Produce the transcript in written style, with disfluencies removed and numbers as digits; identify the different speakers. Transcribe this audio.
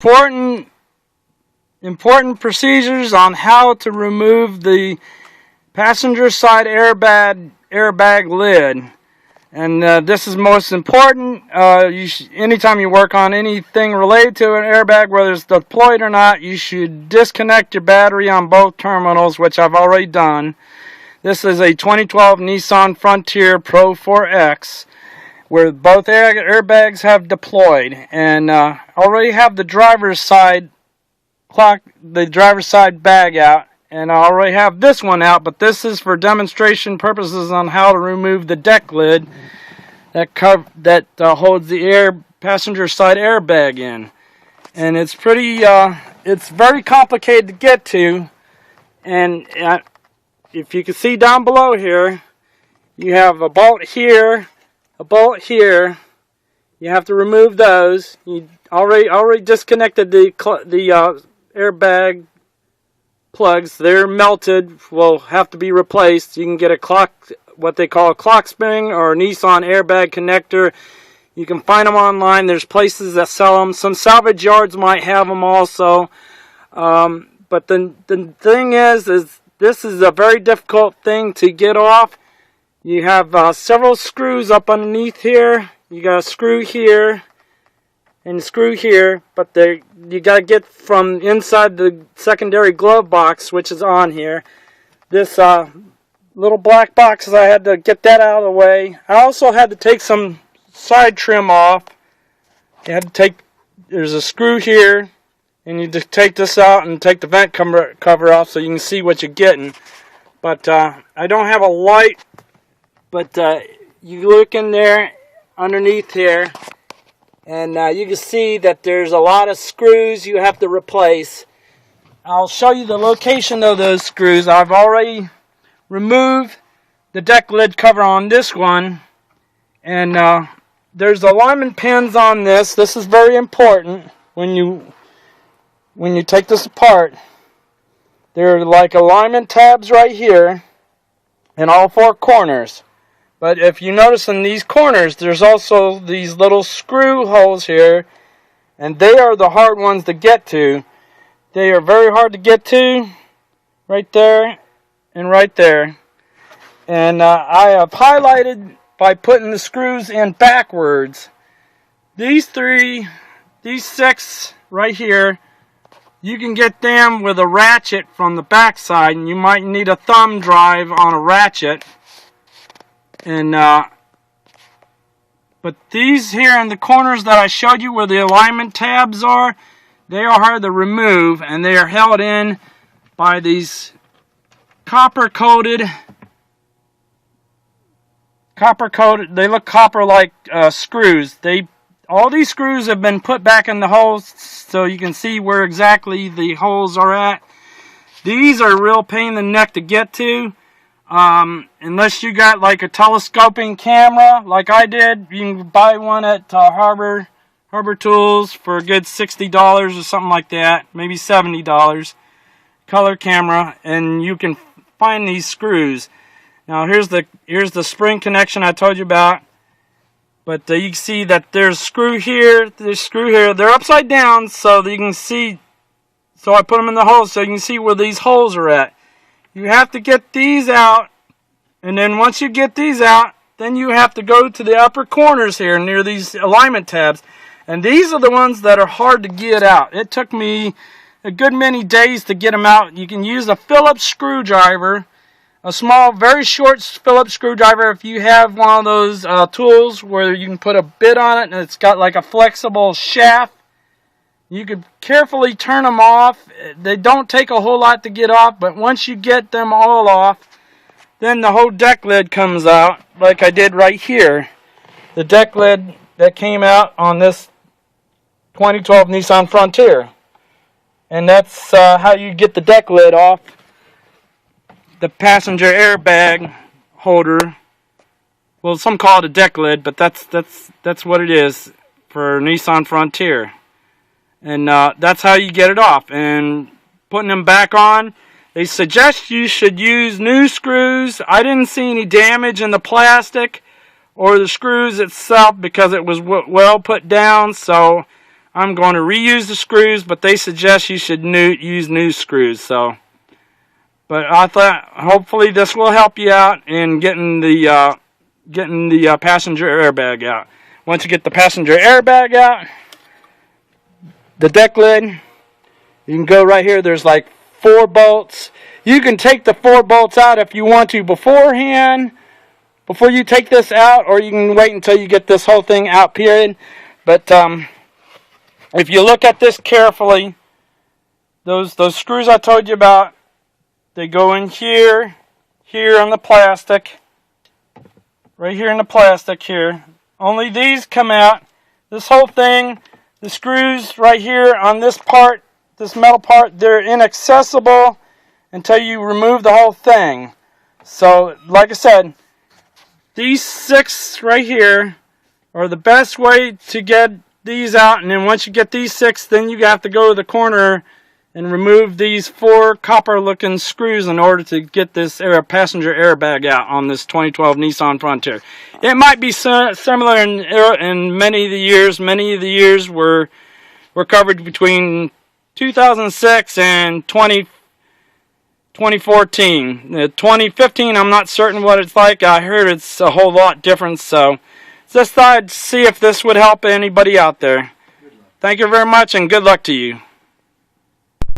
Speaker 1: Important procedures on how to remove the passenger side airbag lid. And this is most important. Anytime you work on anything related to an airbag, whether it's deployed or not, you should disconnect your battery on both terminals, which I've already done. This is a 2012 Nissan Frontier Pro 4X, where both airbags have deployed, and already have the driver's side bag out, and I already have this one out, but this is for demonstration purposes on how to remove the deck lid that holds the passenger side airbag in. And it's it's very complicated to get to, and if you can see down below here, you have a bolt here, a bolt here. You have to remove those. You already disconnected the airbag plugs. They're melted, will have to be replaced. You can get what they call a clock spring or a Nissan airbag connector. You can find them online. There's places that sell them. Some salvage yards might have them also. But the thing is this is a very difficult thing to get off. You have several screws up underneath here. You got a screw here and a screw here, but you got to get from inside the secondary glove box, which is on here. This little black box, I had to get that out of the way. I also had to take some side trim off. There's a screw here, and you just take this out and take the vent cover off so you can see what you're getting. But I don't have a light, but you look in there underneath here, and you can see that there's a lot of screws you have to replace. I'll show you the location of those screws. I've already removed the deck lid cover on this one, and there's alignment pins on this. This is very important when you take this apart. There are like alignment tabs right here in all four corners. But if you notice in these corners, there's also these little screw holes here, and they are the hard ones to get to. They are very hard to get to, right there and right there. And I have highlighted by putting the screws in backwards. These six right here, you can get them with a ratchet from the back side, and you might need a thumb drive on a ratchet. And but these here in the corners that I showed you where the alignment tabs are, they are hard to remove, and they are held in by these copper coated, they look copper like screws. All these screws have been put back in the holes so you can see where exactly the holes are at. These are a real pain in the neck to get to. Unless you got like a telescoping camera like I did, you can buy one at Harbor Tools for a good $60 or something like that, maybe $70. Color camera, and you can find these screws. Now here's the spring connection I told you about. But you can see that there's screw here, there's screw here. They're upside down so that you can see. So I put them in the holes so you can see where these holes are at. You have to get these out, and then once you get these out, then you have to go to the upper corners here near these alignment tabs. And these are the ones that are hard to get out. It took me a good many days to get them out. You can use a Phillips screwdriver, a small, very short Phillips screwdriver. If you have one of those tools where you can put a bit on it and it's got like a flexible shaft, you could carefully turn them off. They don't take a whole lot to get off, but once you get them all off, then the whole deck lid comes out, like I did right here. The deck lid that came out on this 2012 Nissan Frontier. And that's how you get the deck lid off the passenger airbag holder. Well, some call it a deck lid, but that's what it is for Nissan Frontier. And that's how you get it off. And putting them back on, they suggest you should use new screws. I didn't see any damage in the plastic or the screws itself because it was well put down. So I'm going to reuse the screws, but they suggest you should use new screws. So, but I thought hopefully this will help you out in getting the passenger airbag out. Once you get the passenger airbag out, the deck lid, you can go right here. There's like 4 bolts. You can take the 4 bolts out if you want to beforehand, before you take this out, or you can wait until you get this whole thing out, period. But if you look at this carefully, those screws I told you about, they go in here, here on the plastic, right here in the plastic here. Only these come out. This whole thing, the screws right here on this part, this metal part, they're inaccessible until you remove the whole thing. So, like I said, these 6 right here are the best way to get these out. And then once you get these 6, then you have to go to the corner and remove these 4 copper-looking screws in order to get this passenger airbag out on this 2012 Nissan Frontier. It might be similar in many of the years. Many of the years were covered between 2006 and 2014. 2015, I'm not certain what it's like. I heard it's a whole lot different. So just thought I'd see if this would help anybody out there. Thank you very much, and good luck to you.